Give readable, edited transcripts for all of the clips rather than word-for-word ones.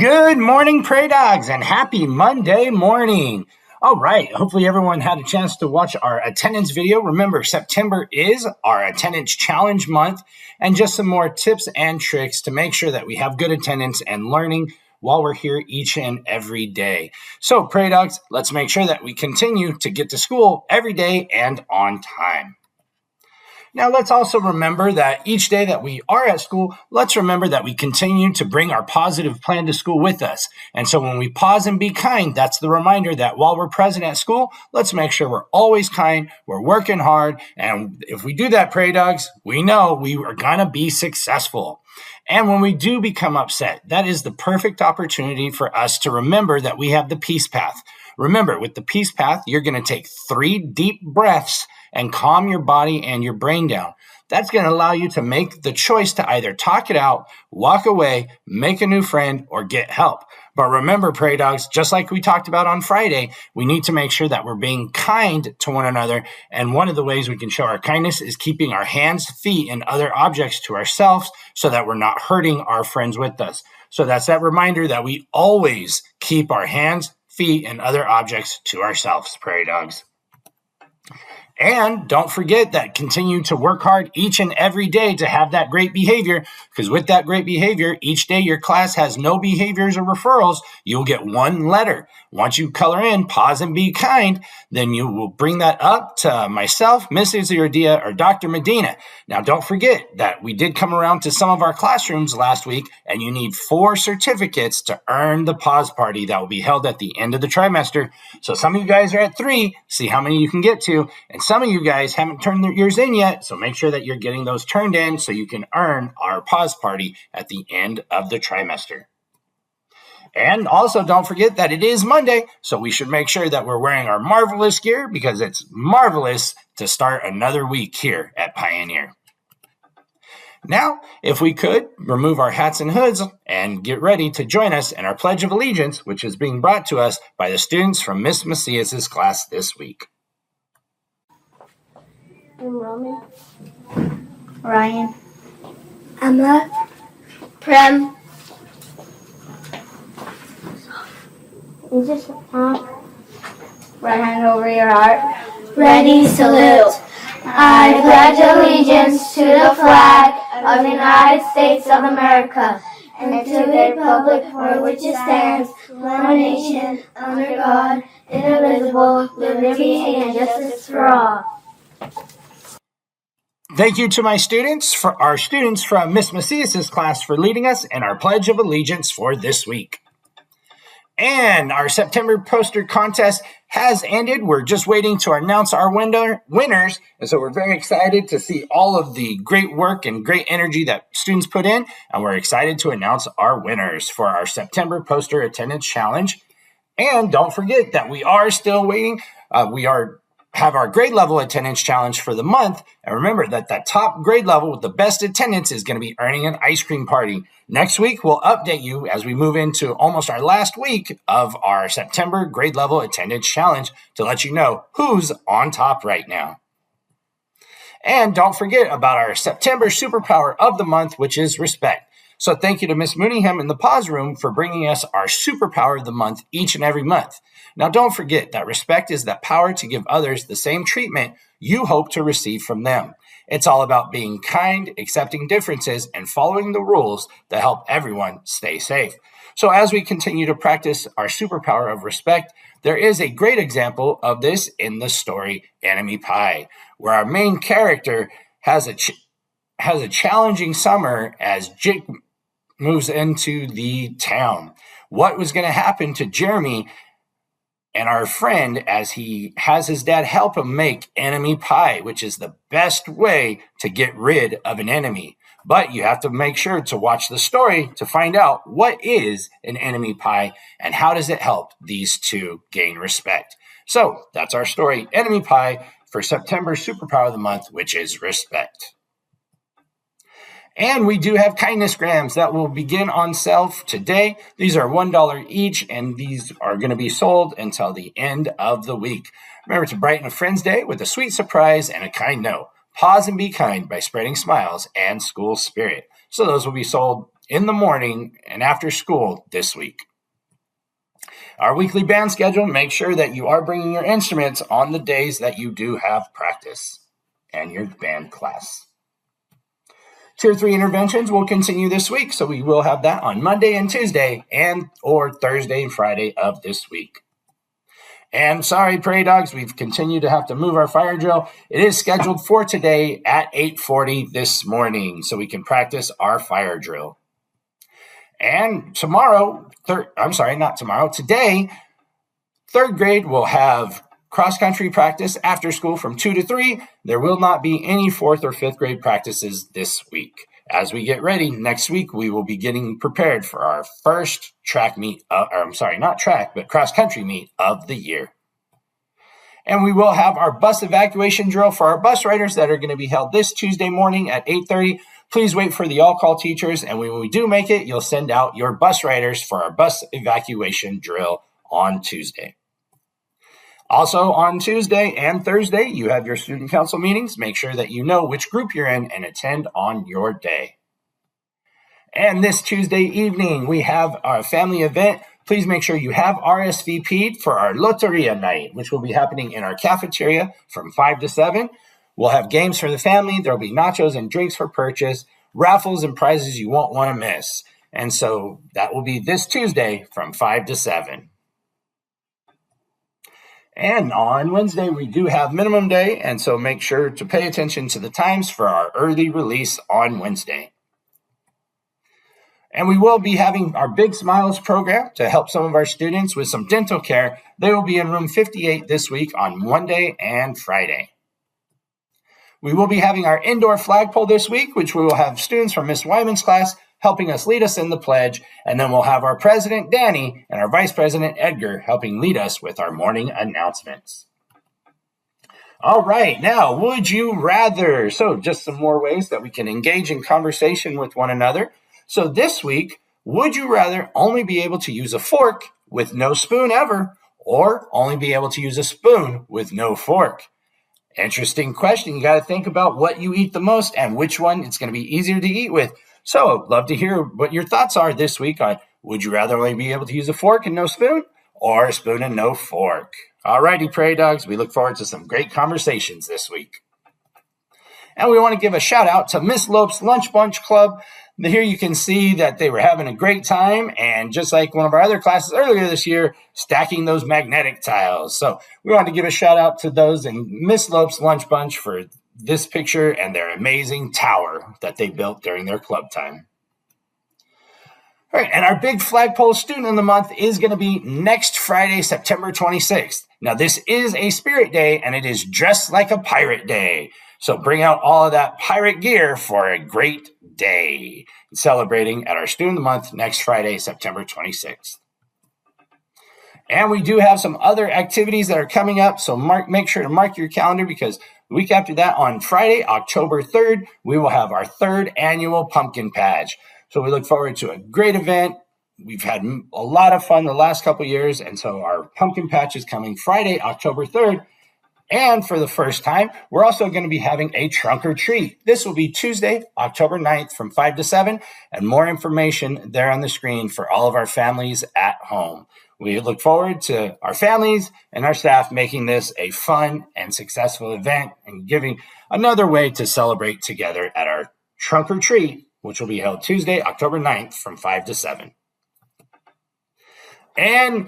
Good morning, Prey Dogs, and happy Monday morning. All right, hopefully everyone had a chance to watch our attendance video. Remember, September is our attendance challenge month, and just some more tips and tricks to make sure that we have good attendance and learning while we're here each and every day. So, Prey Dogs, let's make sure that we continue to get to school every day and on time. Now, let's also remember that each day that we are at school, let's remember that we continue to bring our positive plan to school with us. And so when we pause and be kind, that's the reminder that while we're present at school, let's make sure we're always kind, we're working hard, and if we do that, Prey Dogs, we know we are going to be successful. And when we do become upset, that is the perfect opportunity for us to remember that we have the peace path. Remember, with the peace path, you're going to take 3 deep breaths and calm your body and your brain down. That's going to allow you to make the choice to either talk it out, walk away, make a new friend, or get help. But remember, Prey Dogs, just like we talked about on Friday, we need to make sure that we're being kind to one another. And one of the ways we can show our kindness is keeping our hands, feet, and other objects to ourselves so that we're not hurting our friends with us. So that's that reminder that we always keep our hands, feet, and other objects to ourselves, Prairie Dogs. And don't forget that continue to work hard each and every day to have that great behavior, because with that great behavior, each day your class has no behaviors or referrals, you'll get 1 letter. Once you color in pause and be kind, then you will bring that up to myself, Mrs. Uridia, or Dr. Medina. Now, don't forget that we did come around to some of our classrooms last week, and you need 4 certificates to earn the pause party that will be held at the end of the trimester. So some of you guys are at 3, see how many you can get to, and some of you guys haven't turned yours in yet, so make sure that you're getting those turned in so you can earn our pause party at the end of the trimester. And also don't forget that it is Monday, so we should make sure that we're wearing our marvelous gear because it's marvelous to start another week here at Pioneer. Now, if we could, remove our hats and hoods and get ready to join us in our Pledge of Allegiance, which is being brought to us by the students from Miss Macias's class this week. I'm Roman. Ryan. Emma. Prem. You just Right hand over your heart. ready, salute. I pledge allegiance to the flag of the United States of America and to the republic for which it stands, one nation, under God, indivisible, liberty and justice for all. Thank you to my students, for our students from Miss Macias's class for leading us in our Pledge of Allegiance for this week. And our September poster contest has ended. We're just waiting to announce our winners. And so we're very excited to see all of the great work and great energy that students put in. And we're excited to announce our winners for our September poster attendance challenge. And don't forget that we are still waiting. Have our grade level attendance challenge for the month. And remember that that top grade level with the best attendance is going to be earning an ice cream party. Next week, we'll update you as we move into almost our last week of our September grade level attendance challenge to let you know who's on top right now. And don't forget about our September superpower of the month, which is respect. So thank you to Miss Mooneyham in the pause room for bringing us our superpower of the month each and every month. Now, don't forget that respect is that power to give others the same treatment you hope to receive from them. It's all about being kind, accepting differences, and following the rules that help everyone stay safe. So as we continue to practice our superpower of respect, there is a great example of this in the story Enemy Pie, where our main character has a challenging summer as Jake moves into the town. What was going to happen to Jeremy and our friend as he has his dad help him make enemy pie, which is the best way to get rid of an enemy. But you have to make sure to watch the story to find out what is an enemy pie and how does it help these two gain respect. So that's our story, Enemy Pie, for September Superpower of the Month, which is respect. And we do have kindness grams that will begin on sale today. These are $1 each, and these are going to be sold until the end of the week. Remember to brighten a friend's day with a sweet surprise and a kind note. Pause and be kind by spreading smiles and school spirit. So those will be sold in the morning and after school this week. Our weekly band schedule, make sure that you are bringing your instruments on the days that you do have practice and your band class. Tier 3 interventions will continue this week, so we will have that on Monday and Tuesday and or Thursday and Friday of this week. And sorry, Prairie Dogs, we've continued to have to move our fire drill. It is scheduled for today at 8:40 this morning, so we can practice our fire drill. And today, third grade will have cross-country practice after school from 2 to 3. There will not be any fourth or fifth grade practices this week. As we get ready, next week we will be getting prepared for our first cross-country meet of the year. And we will have our bus evacuation drill for our bus riders that are going to be held this Tuesday morning at 8:30. Please wait for the all-call teachers, and when we do make it, you'll send out your bus riders for our bus evacuation drill on Tuesday. Also on Tuesday and Thursday, you have your student council meetings. Make sure that you know which group you're in and attend on your day. And this Tuesday evening, we have our family event. Please make sure you have RSVP'd for our Loteria night, which will be happening in our cafeteria from 5 to 7. We'll have games for the family. There'll be nachos and drinks for purchase, raffles and prizes you won't want to miss. And so that will be this Tuesday from 5 to 7. And on Wednesday, we do have minimum day, and so make sure to pay attention to the times for our early release on Wednesday. And we will be having our Big Smiles program to help some of our students with some dental care. They will be in room 58 this week on Monday and Friday. We will be having our indoor flagpole this week, which we will have students from Miss Wyman's class helping us lead us in the pledge. And then we'll have our president, Danny, and our vice president, Edgar, helping lead us with our morning announcements. All right, now, would you rather? So just some more ways that we can engage in conversation with one another. So this week, would you rather only be able to use a fork with no spoon ever, or only be able to use a spoon with no fork? Interesting question. You got to think about what you eat the most and which one it's going to be easier to eat with. So love to hear what your thoughts are this week on would you rather only be able to use a fork and no spoon, or a spoon and no fork? All righty, Prairie Dogs. We look forward to some great conversations this week. And we want to give a shout out to Miss Lope's Lunch Bunch Club. Here you can see that they were having a great time, and just like one of our other classes earlier this year, stacking those magnetic tiles. So we want to give a shout out to those and Miss Lope's Lunch Bunch for this picture and their amazing tower that they built during their club time. All right, and our big Flagpole Student of the Month is going to be next Friday, September 26th. Now, this is a Spirit Day, and it is Dressed Like a Pirate Day. So bring out all of that pirate gear for a great day. Celebrating at our Student of the Month next Friday, September 26th. And we do have some other activities that are coming up, so make sure to mark your calendar, because the week after that, on Friday, October 3rd, we will have our 3rd annual Pumpkin Patch. So we look forward to a great event. We've had a lot of fun the last couple years, and so our Pumpkin Patch is coming Friday, October 3rd. And for the first time, we're also going to be having a trunk or treat. This will be Tuesday, October 9th from 5 to 7, and more information there on the screen for all of our families at home. We look forward to our families and our staff making this a fun and successful event and giving another way to celebrate together at our trunk or treat, which will be held Tuesday, October 9th from 5 to 7. And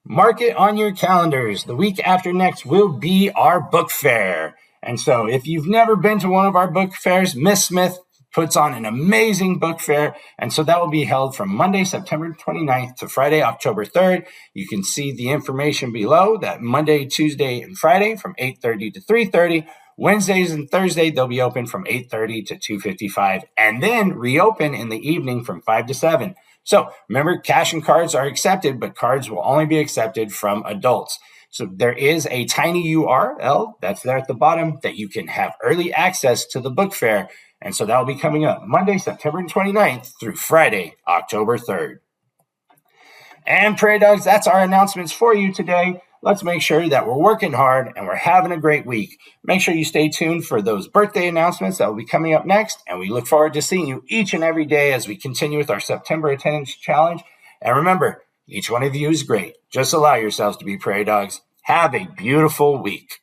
mark it on your calendars. The week after next will be our book fair. And so if you've never been to one of our book fairs, Miss Smith puts on an amazing book fair. And so that will be held from Monday, September 29th to Friday, October 3rd. You can see the information below that Monday, Tuesday, and Friday from 8:30 to 3:30. Wednesdays and Thursdays, they'll be open from 8:30 to 2:55, and then reopen in the evening from 5 to 7. So remember, cash and cards are accepted, but cards will only be accepted from adults. So there is a tiny URL that's there at the bottom that you can have early access to the book fair. And so that will be coming up Monday, September 29th through Friday, October 3rd. And Prairie Dogs, that's our announcements for you today. let's make sure that we're working hard and we're having a great week. Make sure you stay tuned for those birthday announcements that will be coming up next, and we look forward to seeing you each and every day as we continue with our September attendance challenge. And remember, each one of you is great. Just allow yourselves to be prairie dogs. Have a beautiful week.